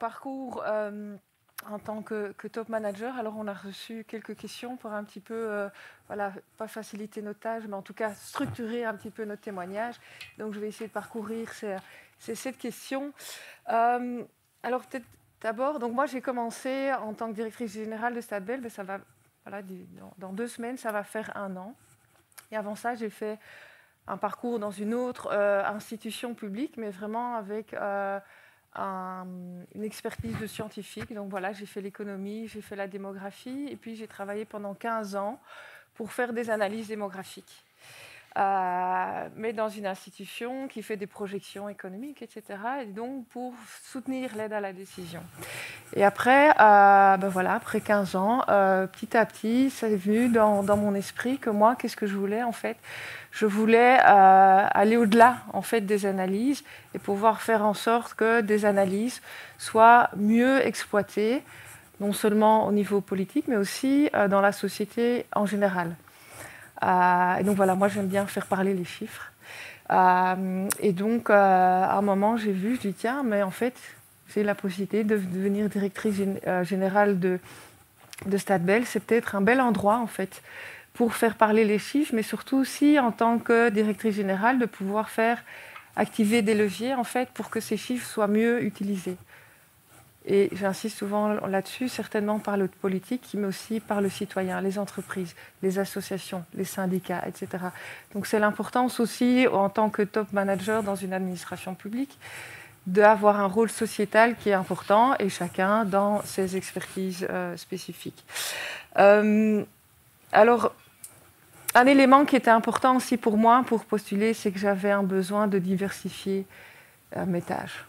parcours en tant que top manager. Alors, on a reçu quelques questions pour un petit peu, voilà, pas faciliter notre tâche, mais en tout cas structurer un petit peu notre témoignage. Donc, je vais essayer de parcourir ces 7 questions. Alors, peut-être d'abord, donc moi, j'ai commencé en tant que directrice générale de Stade Belge. Ça va, voilà, dans 2 semaines, ça va faire 1 an. Et avant ça, j'ai fait un parcours dans une autre institution publique, mais vraiment avec une expertise de scientifique. Donc voilà, j'ai fait l'économie, j'ai fait la démographie, et puis j'ai travaillé pendant 15 ans pour faire des analyses démographiques. Mais dans une institution qui fait des projections économiques, etc. Et donc pour soutenir l'aide à la décision. Et après, voilà, après 15 ans, petit à petit, ça est venu dans mon esprit que moi, qu'est-ce que je voulais en fait? Je voulais aller au-delà en fait des analyses et pouvoir faire en sorte que des analyses soient mieux exploitées, non seulement au niveau politique, mais aussi dans la société en général. Et donc voilà, moi j'aime bien faire parler les chiffres. Et donc à un moment j'ai vu, je dis tiens, mais en fait j'ai la possibilité de devenir directrice générale de Stade Belge. C'est peut-être un bel endroit en fait pour faire parler les chiffres, mais surtout aussi en tant que directrice générale de pouvoir faire activer des leviers en fait pour que ces chiffres soient mieux utilisés. Et j'insiste souvent là-dessus, certainement par le politique, mais aussi par le citoyen, les entreprises, les associations, les syndicats, etc. Donc c'est l'importance aussi, en tant que top manager dans une administration publique, d'avoir un rôle sociétal qui est important, et chacun dans ses expertises spécifiques. Alors, un élément qui était important aussi pour moi, pour postuler, c'est que j'avais un besoin de diversifier mes tâches.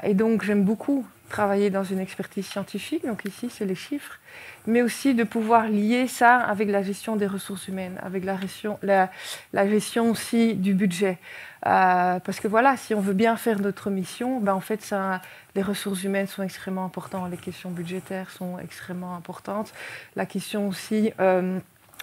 Et donc, j'aime beaucoup travailler dans une expertise scientifique, donc ici, c'est les chiffres, mais aussi de pouvoir lier ça avec la gestion des ressources humaines, avec la gestion aussi du budget. Parce que voilà, si on veut bien faire notre mission, en fait, les ressources humaines sont extrêmement importantes, les questions budgétaires sont extrêmement importantes, la question aussi...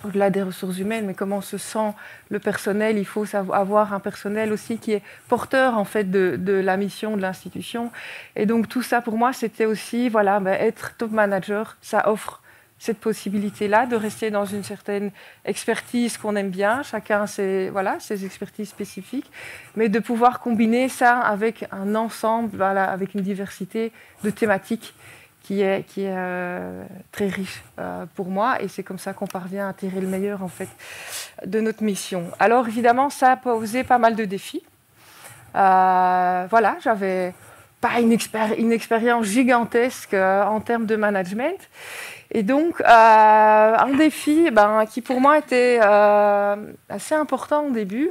au-delà des ressources humaines, mais comment se sent le personnel. Il faut avoir un personnel aussi qui est porteur en fait de la mission de l'institution. Et donc tout ça pour moi, c'était aussi voilà, être top manager, ça offre cette possibilité-là de rester dans une certaine expertise qu'on aime bien, chacun ses expertises spécifiques, mais de pouvoir combiner ça avec un ensemble, voilà, avec une diversité de thématiques qui est très riche pour moi, et c'est comme ça qu'on parvient à tirer le meilleur en fait de notre mission. Alors évidemment, ça a posé pas mal de défis. Voilà, j'avais pas une expérience gigantesque en termes de management, et donc un défi qui pour moi était assez important au début,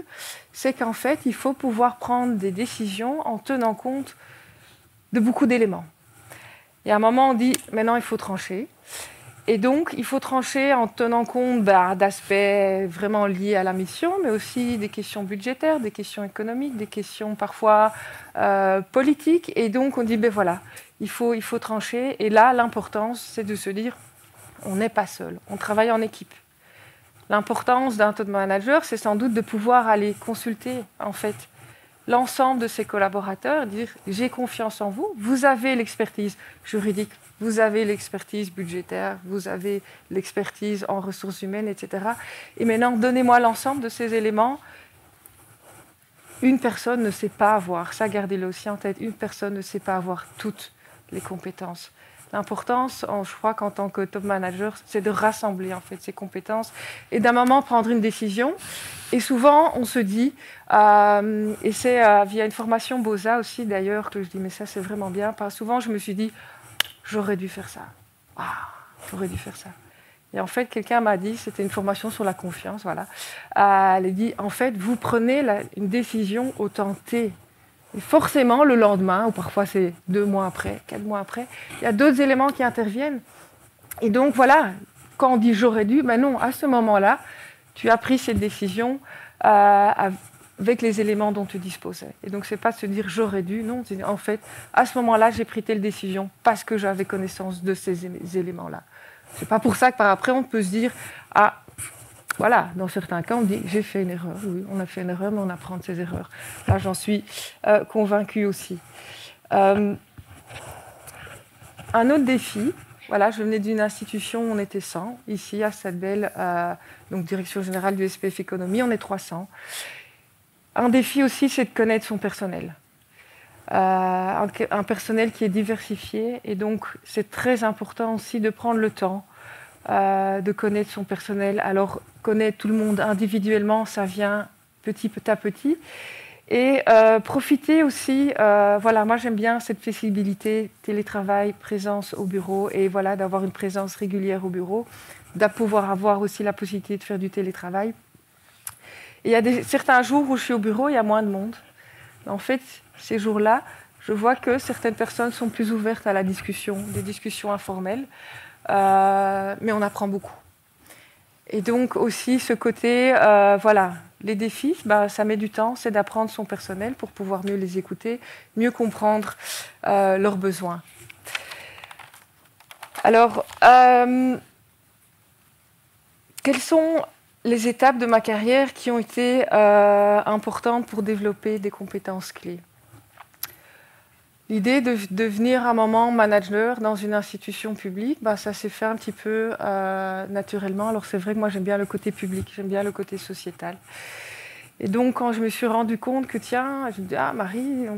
c'est qu'en fait, il faut pouvoir prendre des décisions en tenant compte de beaucoup d'éléments. Et à un moment, on dit, maintenant, il faut trancher. Et donc, il faut trancher en tenant compte d'aspects vraiment liés à la mission, mais aussi des questions budgétaires, des questions économiques, des questions parfois politiques. Et donc, on dit, voilà, il faut trancher. Et là, l'importance, c'est de se dire, on n'est pas seul, on travaille en équipe. L'importance d'un top manager, c'est sans doute de pouvoir aller consulter, en fait, l'ensemble de ses collaborateurs, dire j'ai confiance en vous, vous avez l'expertise juridique, vous avez l'expertise budgétaire, vous avez l'expertise en ressources humaines, etc. Et maintenant, donnez-moi l'ensemble de ces éléments. Une personne ne sait pas avoir, ça gardez-le aussi en tête, une personne ne sait pas avoir toutes les compétences. L'importance, je crois qu'en tant que top manager, c'est de rassembler en fait ces compétences et d'un moment prendre une décision. Et souvent, on se dit, et c'est via une formation Bosa aussi d'ailleurs que je dis, mais ça c'est vraiment bien. Souvent, je me suis dit, j'aurais dû faire ça. J'aurais dû faire ça. Et en fait, quelqu'un m'a dit, c'était une formation sur la confiance, voilà. Elle a dit, en fait, vous prenez une décision au temps T. Et forcément, le lendemain, ou parfois c'est 2 mois après, 4 mois après, il y a d'autres éléments qui interviennent. Et donc voilà, quand on dit j'aurais dû, non, à ce moment-là, tu as pris cette décision avec les éléments dont tu disposais. Et donc c'est pas de se dire j'aurais dû, non, c'est en fait, à ce moment-là, j'ai pris telle décision parce que j'avais connaissance de ces éléments-là. C'est pas pour ça que par après, on peut se dire voilà, dans certains cas, on dit j'ai fait une erreur. Oui, on a fait une erreur, mais on apprend de ses erreurs. Là, j'en suis convaincue aussi. Un autre défi, voilà, je venais d'une institution où on était 100. Ici, à Stadbel, donc direction générale du SPF Économie, on est 300. Un défi aussi, c'est de connaître son personnel. Un personnel qui est diversifié. Et donc, c'est très important aussi de prendre le temps de connaître son personnel. Alors, connaître tout le monde individuellement, ça vient petit à petit. Et profiter aussi, voilà, moi j'aime bien cette flexibilité, télétravail, présence au bureau, et voilà, d'avoir une présence régulière au bureau, de pouvoir avoir aussi la possibilité de faire du télétravail. Et il y a certains jours où je suis au bureau, il y a moins de monde. En fait, ces jours-là, je vois que certaines personnes sont plus ouvertes à la discussion, des discussions informelles, mais on apprend beaucoup. Et donc aussi ce côté, voilà, les défis, ça met du temps, c'est d'apprendre son personnel pour pouvoir mieux les écouter, mieux comprendre leurs besoins. Alors, quelles sont les étapes de ma carrière qui ont été importantes pour développer des compétences clés? L'idée de devenir un moment manager dans une institution publique, ça s'est fait un petit peu naturellement. Alors c'est vrai que moi j'aime bien le côté public, j'aime bien le côté sociétal. Et donc quand je me suis rendu compte que tiens, je me dis Marie,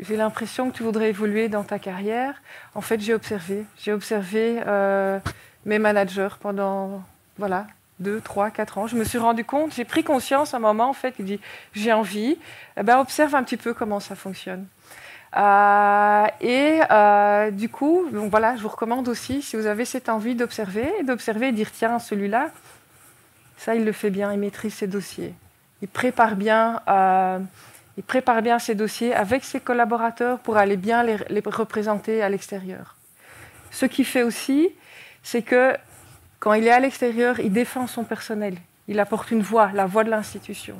j'ai l'impression que tu voudrais évoluer dans ta carrière. En fait j'ai observé mes managers pendant 2, 3, 4 ans. Je me suis rendu compte, j'ai pris conscience à un moment en fait, il dit j'ai envie, observe un petit peu comment ça fonctionne. Du coup, donc voilà, je vous recommande aussi, si vous avez cette envie d'observer et dire tiens, celui-là, ça il le fait bien, il maîtrise ses dossiers, il prépare bien ses dossiers avec ses collaborateurs pour aller bien les représenter à l'extérieur. Ce qu'il fait aussi, c'est que quand il est à l'extérieur, il défend son personnel, il apporte une voix, la voix de l'institution.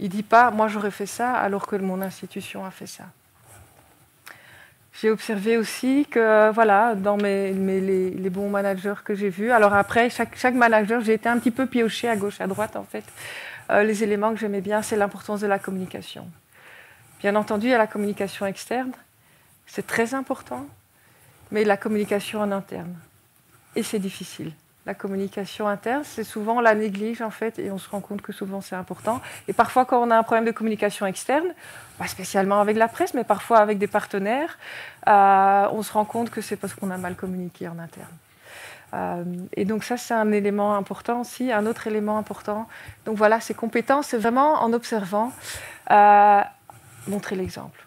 Il ne dit pas « moi j'aurais fait ça alors que mon institution a fait ça ». J'ai observé aussi que voilà, dans les bons managers que j'ai vus, alors après chaque manager, j'ai été un petit peu piochée à gauche, à droite en fait. Les éléments que j'aimais bien, c'est l'importance de la communication. Bien entendu, il y a la communication externe, c'est très important, mais la communication en interne. Et c'est difficile. La communication interne, c'est souvent on la néglige en fait, et on se rend compte que souvent c'est important. Et parfois, quand on a un problème de communication externe, pas spécialement avec la presse, mais parfois avec des partenaires, on se rend compte que c'est parce qu'on a mal communiqué en interne. Et donc ça, c'est un élément important aussi. Un autre élément important, donc voilà, ces compétences, c'est vraiment en observant, montrer l'exemple.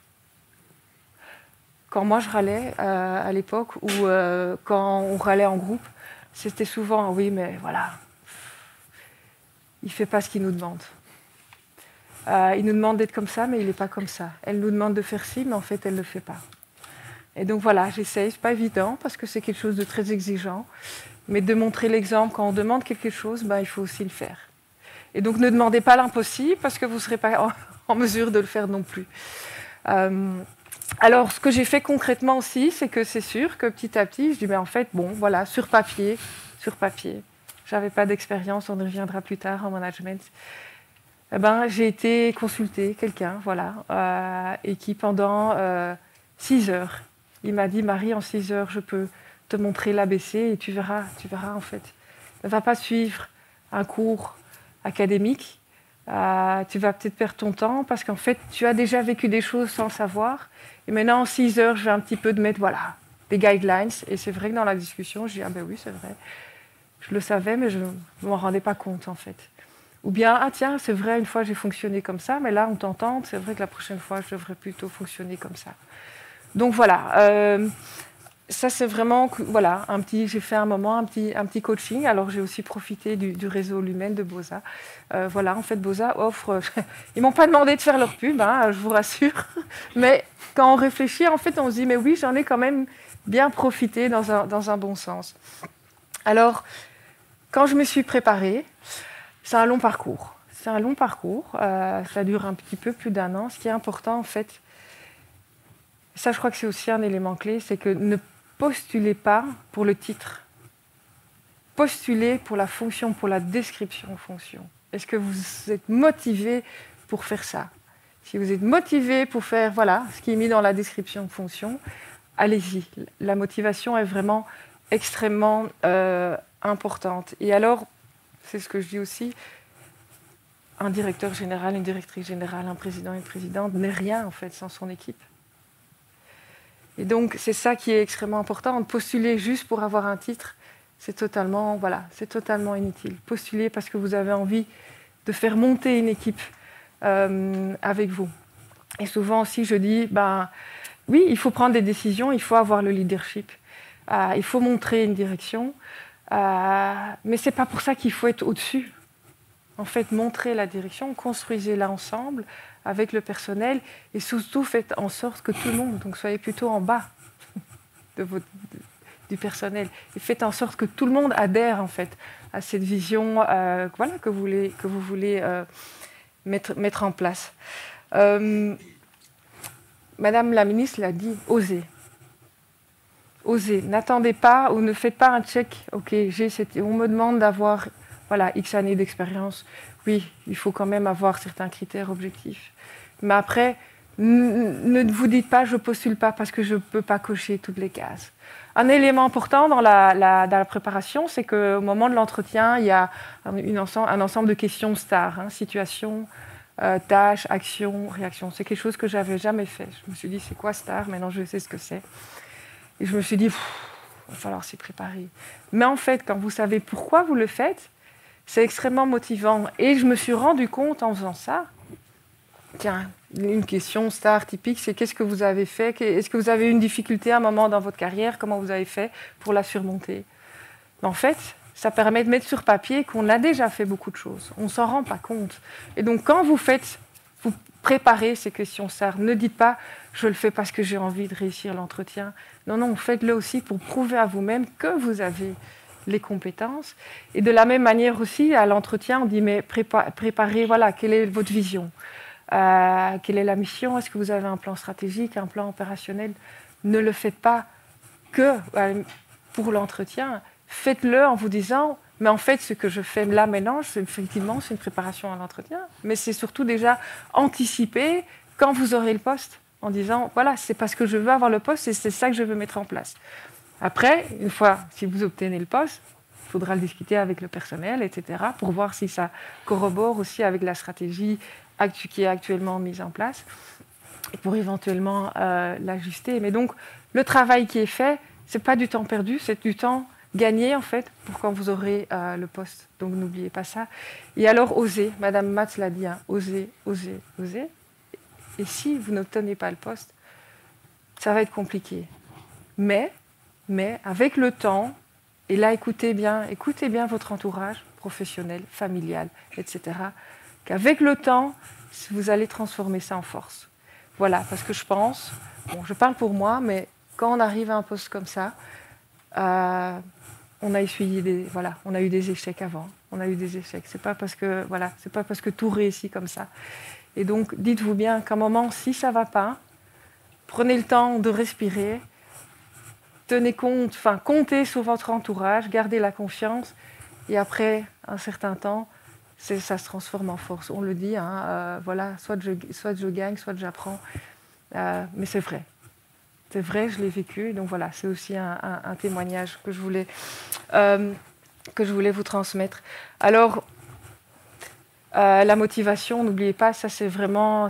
Quand moi je râlais à l'époque, ou quand on râlait en groupe, c'était souvent, oui, mais voilà, il ne fait pas ce qu'il nous demande. Il nous demande d'être comme ça, mais il n'est pas comme ça. Elle nous demande de faire ci, mais en fait, elle ne le fait pas. Et donc voilà, j'essaye, ce n'est pas évident, parce que c'est quelque chose de très exigeant, mais de montrer l'exemple, quand on demande quelque chose, il faut aussi le faire. Et donc ne demandez pas l'impossible, parce que vous ne serez pas en mesure de le faire non plus. Alors, ce que j'ai fait concrètement aussi, c'est que c'est sûr que petit à petit, je dis, mais en fait, bon, voilà, sur papier, j'avais pas d'expérience, on y reviendra plus tard en management. J'ai été consulter quelqu'un, voilà, et qui pendant 6 heures, il m'a dit, Marie, en 6 heures, je peux te montrer l'ABC et tu verras en fait. Ne va pas suivre un cours académique, tu vas peut-être perdre ton temps parce qu'en fait, tu as déjà vécu des choses sans savoir. Et maintenant, en 6 heures, je vais un petit peu te mettre, voilà, des guidelines. Et c'est vrai que dans la discussion, je dis, ah ben oui, c'est vrai. Je le savais, mais je ne m'en rendais pas compte, en fait. Ou bien, ah tiens, c'est vrai, une fois, j'ai fonctionné comme ça, mais là, on t'entend, c'est vrai que la prochaine fois, je devrais plutôt fonctionner comme ça. Donc voilà, ça c'est vraiment, voilà, j'ai fait un moment, un petit coaching. Alors j'ai aussi profité du réseau Lumen de Boza. Voilà, en fait, Boza offre, ils m'ont pas demandé de faire leur pub, hein, je vous rassure. Mais quand on réfléchit, en fait, on se dit, mais oui, j'en ai quand même bien profité dans un bon sens. Alors, quand je me suis préparée, c'est un long parcours. Ça dure un petit peu plus d'1 an. Ce qui est important, en fait, ça, je crois que c'est aussi un élément clé, c'est que ne postulez pas pour le titre. Postulez pour la fonction, pour la description de fonction. Est-ce que vous êtes motivé pour faire ça? Si vous êtes motivé pour faire voilà, ce qui est mis dans la description de fonction, allez-y. La motivation est vraiment extrêmement importante. Et alors, c'est ce que je dis aussi, un directeur général, une directrice générale, un président, une présidente n'est rien en fait sans son équipe. Et donc, c'est ça qui est extrêmement important. Postuler juste pour avoir un titre, c'est totalement inutile. Postuler parce que vous avez envie de faire monter une équipe avec vous. Et souvent aussi, je dis, oui, il faut prendre des décisions, il faut avoir le leadership, il faut montrer une direction, mais ce n'est pas pour ça qu'il faut être au-dessus. En fait, montrez la direction, construisez-la ensemble avec le personnel et surtout faites en sorte que tout le monde, donc soyez plutôt en bas du personnel et faites en sorte que tout le monde adhère en fait à cette vision voilà, que vous voulez mettre en place. Madame la ministre l'a dit, osez. Osez. N'attendez pas ou ne faites pas un check. Ok, on me demande d'avoir voilà, X années d'expérience. Oui, il faut quand même avoir certains critères objectifs. Mais après, ne vous dites pas je ne postule pas parce que je ne peux pas cocher toutes les cases. Un élément important dans la préparation, c'est qu'au moment de l'entretien, il y a un ensemble de questions stars, hein, situation, tâche, action, réaction. C'est quelque chose que je n'avais jamais fait. Je me suis dit, c'est quoi star? Maintenant, je sais ce que c'est. Et je me suis dit, il va falloir s'y préparer. Mais en fait, quand vous savez pourquoi vous le faites, c'est extrêmement motivant. Et je me suis rendu compte en faisant ça, tiens, une question star typique, c'est qu'est-ce que vous avez fait? Est-ce que vous avez eu une difficulté à un moment dans votre carrière? Comment vous avez fait pour la surmonter? En fait, ça permet de mettre sur papier qu'on a déjà fait beaucoup de choses. On ne s'en rend pas compte. Et donc, quand vous préparez ces questions stars, ne dites pas « je le fais parce que j'ai envie de réussir l'entretien ». Non, non, faites-le aussi pour prouver à vous-même que vous avez les compétences. Et de la même manière aussi, à l'entretien, on dit mais préparez, voilà, quelle est votre vision, quelle est la mission, est-ce que vous avez un plan stratégique, un plan opérationnel? Ne le faites pas que pour l'entretien, faites-le en vous disant mais en fait ce que je fais là maintenant, c'est effectivement une préparation à l'entretien, mais c'est surtout déjà anticiper quand vous aurez le poste, en disant voilà, c'est parce que je veux avoir le poste et c'est ça que je veux mettre en place. Après, une fois, si vous obtenez le poste, il faudra le discuter avec le personnel, etc., pour voir si ça corrobore aussi avec la stratégie qui est actuellement mise en place, et pour éventuellement l'ajuster. Mais donc, le travail qui est fait, ce n'est pas du temps perdu, c'est du temps gagné, en fait, pour quand vous aurez le poste. Donc, n'oubliez pas ça. Et alors, osez. Madame Matz l'a dit, hein, osez, osez, osez. Et si vous n'obtenez pas le poste, ça va être compliqué. Mais avec le temps, et là écoutez bien votre entourage professionnel, familial, etc., qu'avec le temps, vous allez transformer ça en force. Voilà, parce que je pense, je parle pour moi, mais quand on arrive à un poste comme ça, on a essuyé on a eu des échecs avant, on a eu des échecs. C'est pas parce que tout réussit comme ça. Et donc, dites-vous bien qu'à un moment, si ça va pas, prenez le temps de respirer. Comptez sur votre entourage, gardez la confiance, et après un certain temps, ça se transforme en force. On le dit, hein, voilà, soit je gagne, soit j'apprends, mais c'est vrai. C'est vrai, je l'ai vécu, donc voilà, c'est aussi un témoignage que je voulais vous transmettre. Alors, la motivation, n'oubliez pas, ça c'est vraiment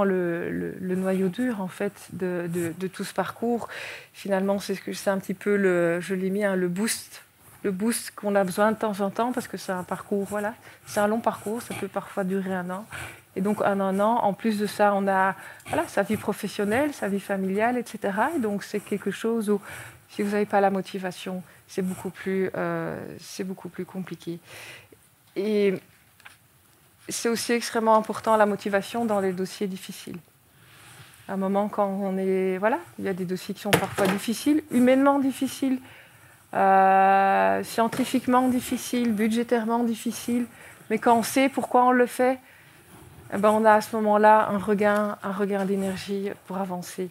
le noyau dur en fait de tout ce parcours. Finalement, c'est un petit peu je l'ai mis, hein, le boost qu'on a besoin de temps en temps parce que c'est un parcours, voilà, c'est un long parcours, ça peut parfois durer 1 an. Et donc un an, en plus de ça, on a sa vie professionnelle, sa vie familiale, etc. Et donc c'est quelque chose où si vous n'avez pas la motivation, c'est beaucoup plus compliqué. Et c'est aussi extrêmement important la motivation dans les dossiers difficiles. À un moment, quand il y a des dossiers qui sont parfois difficiles, humainement difficiles, scientifiquement difficiles, budgétairement difficiles, mais quand on sait pourquoi on le fait, on a à ce moment-là un regain d'énergie pour avancer.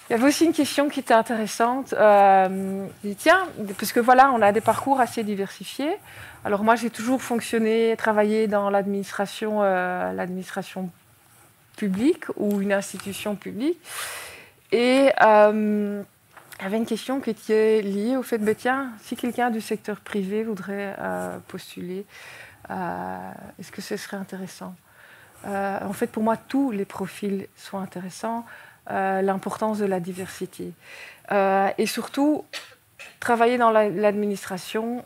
Il y avait aussi une question qui était intéressante. Parce que voilà, on a des parcours assez diversifiés. Alors moi, j'ai toujours travaillé dans l'administration public ou une institution publique. Et il y avait une question qui était liée au fait, tiens, si quelqu'un du secteur privé voudrait postuler, est-ce que ce serait intéressant? En fait, pour moi, tous les profils sont intéressants. L'importance de la diversité. Et surtout, travailler dans l'administration,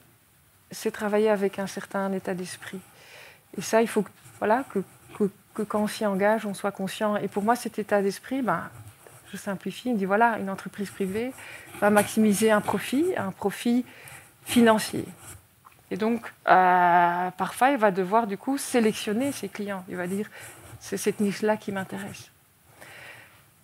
c'est travailler avec un certain état d'esprit. Et ça, il faut que quand on s'y engage, on soit conscient. Et pour moi, cet état d'esprit, je simplifie, il me dit voilà, une entreprise privée va maximiser un profit financier. Et donc, parfois, il va devoir du coup sélectionner ses clients. Il va dire c'est cette niche-là qui m'intéresse.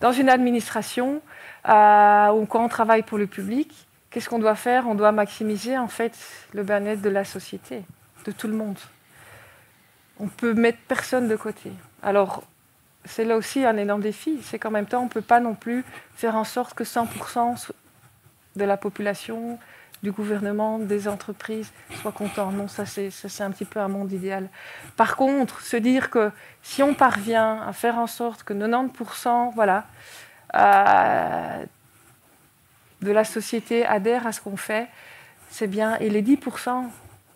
Dans une administration, ou quand on travaille pour le public, qu'est-ce qu'on doit faire? On doit maximiser en fait le bien-être de la société, de tout le monde. On peut mettre personne de côté. Alors, c'est là aussi un énorme défi. C'est qu'en même temps, on ne peut pas non plus faire en sorte que 100% de la population, du gouvernement, des entreprises soient contents. Non, ça c'est un petit peu un monde idéal. Par contre, se dire que si on parvient à faire en sorte que 90% de la société adhère à ce qu'on fait, c'est bien. Et les 10%,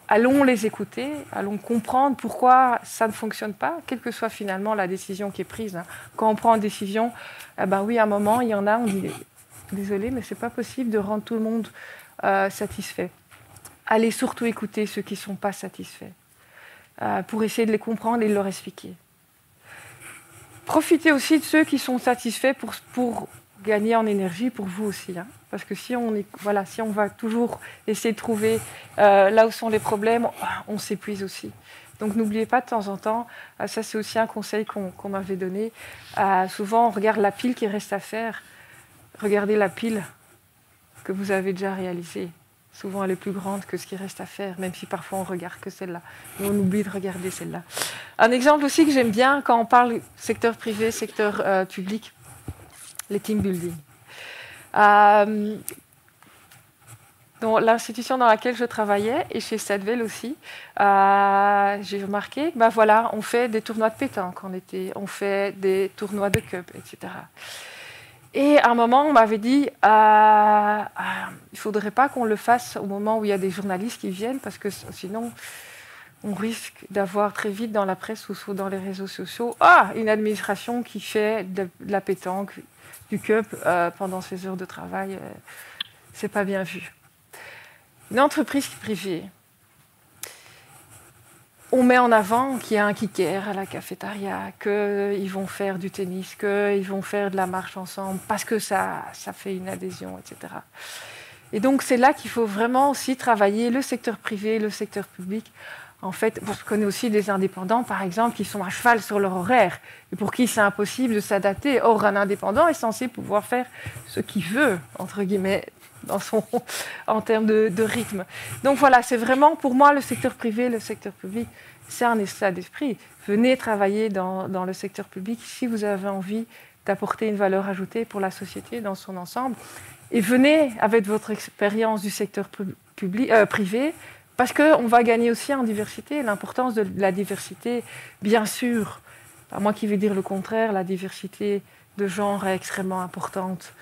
allons les écouter, allons comprendre pourquoi ça ne fonctionne pas, quelle que soit finalement la décision qui est prise. Quand on prend une décision, oui, à un moment, il y en a, on dit désolé, mais ce n'est pas possible de rendre tout le monde satisfait. Allez surtout écouter ceux qui ne sont pas satisfaits pour essayer de les comprendre et de leur expliquer. Profitez aussi de ceux qui sont satisfaits pour gagner en énergie pour vous aussi. Parce que si on va toujours essayer de trouver là où sont les problèmes, on s'épuise aussi. Donc n'oubliez pas de temps en temps, ça c'est aussi un conseil qu'on m'avait donné, souvent on regarde la pile qui reste à faire, regardez la pile que vous avez déjà réalisée. Souvent elle est plus grande que ce qui reste à faire, même si parfois on regarde que celle-là. Mais on oublie de regarder celle-là. Un exemple aussi que j'aime bien quand on parle secteur privé, secteur public, les team building. Dans l'institution dans laquelle je travaillais, et chez Stadvel aussi, j'ai remarqué on fait des tournois de pétanque en été, on fait des tournois de cup, etc. Et à un moment, on m'avait dit il ne faudrait pas qu'on le fasse au moment où il y a des journalistes qui viennent, parce que sinon, on risque d'avoir très vite dans la presse ou dans les réseaux sociaux une administration qui fait de la pétanque, du cup pendant ses heures de travail. C'est pas bien vu. Une entreprise privée, on met en avant qu'il y a un kicker à la cafétéria, qu'ils vont faire du tennis, qu'ils vont faire de la marche ensemble, parce que ça fait une adhésion, etc. Et donc, c'est là qu'il faut vraiment aussi travailler le secteur privé, le secteur public. En fait, je connais aussi des indépendants, par exemple, qui sont à cheval sur leur horaire, et pour qui c'est impossible de s'adapter. Or, un indépendant est censé pouvoir faire ce qu'il veut, entre guillemets, en termes de rythme. Donc voilà, c'est vraiment pour moi le secteur privé, le secteur public, c'est un état d'esprit. Venez travailler dans le secteur public si vous avez envie d'apporter une valeur ajoutée pour la société dans son ensemble. Et venez avec votre expérience du secteur privé, parce qu'on va gagner aussi en diversité. L'importance de la diversité, bien sûr, pas moi qui vais dire le contraire, la diversité de genre est extrêmement importante.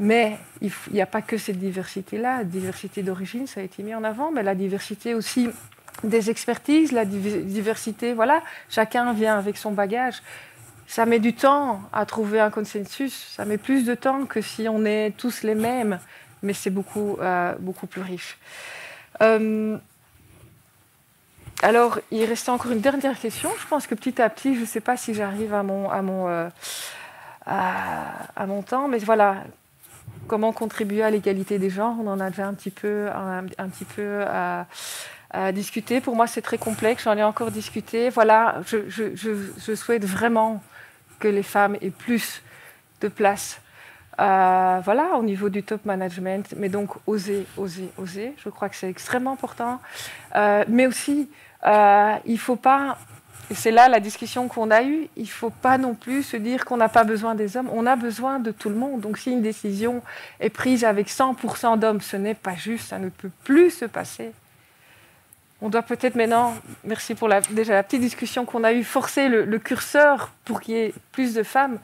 Mais il n'y a pas que cette diversité-là. La diversité d'origine, ça a été mis en avant, mais la diversité aussi des expertises, la diversité, chacun vient avec son bagage. Ça met du temps à trouver un consensus, ça met plus de temps que si on est tous les mêmes, mais c'est beaucoup plus riche. Alors, il reste encore une dernière question. Je pense que petit à petit, je ne sais pas si j'arrive à mon temps, mais voilà. Comment contribuer à l'égalité des genres? On en a déjà un petit peu discuté. Pour moi, c'est très complexe. J'en ai encore discuté. Voilà, je souhaite vraiment que les femmes aient plus de place. Au niveau du top management. Mais donc, oser. Je crois que c'est extrêmement important. Mais aussi, il ne faut pas... Et c'est là la discussion qu'on a eue. Il ne faut pas non plus se dire qu'on n'a pas besoin des hommes. On a besoin de tout le monde. Donc si une décision est prise avec 100% d'hommes, ce n'est pas juste, ça ne peut plus se passer. on doit peut-être maintenant, merci pour déjà la petite discussion qu'on a eue, forcer le curseur pour qu'il y ait plus de femmes,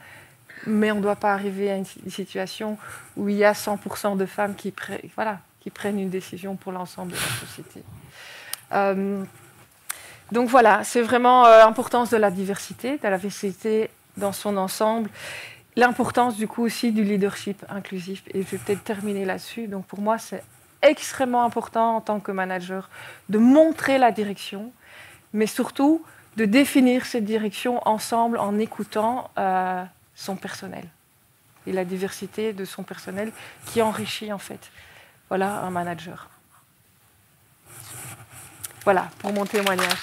mais on ne doit pas arriver à une situation où il y a 100% de femmes qui prennent une décision pour l'ensemble de la société. Donc voilà, c'est vraiment l'importance de la diversité dans son ensemble, l'importance du coup aussi du leadership inclusif. Et je vais peut-être terminer là-dessus. Donc pour moi, c'est extrêmement important en tant que manager de montrer la direction, mais surtout de définir cette direction ensemble en écoutant son personnel et la diversité de son personnel qui enrichit en fait un manager. Voilà pour mon témoignage.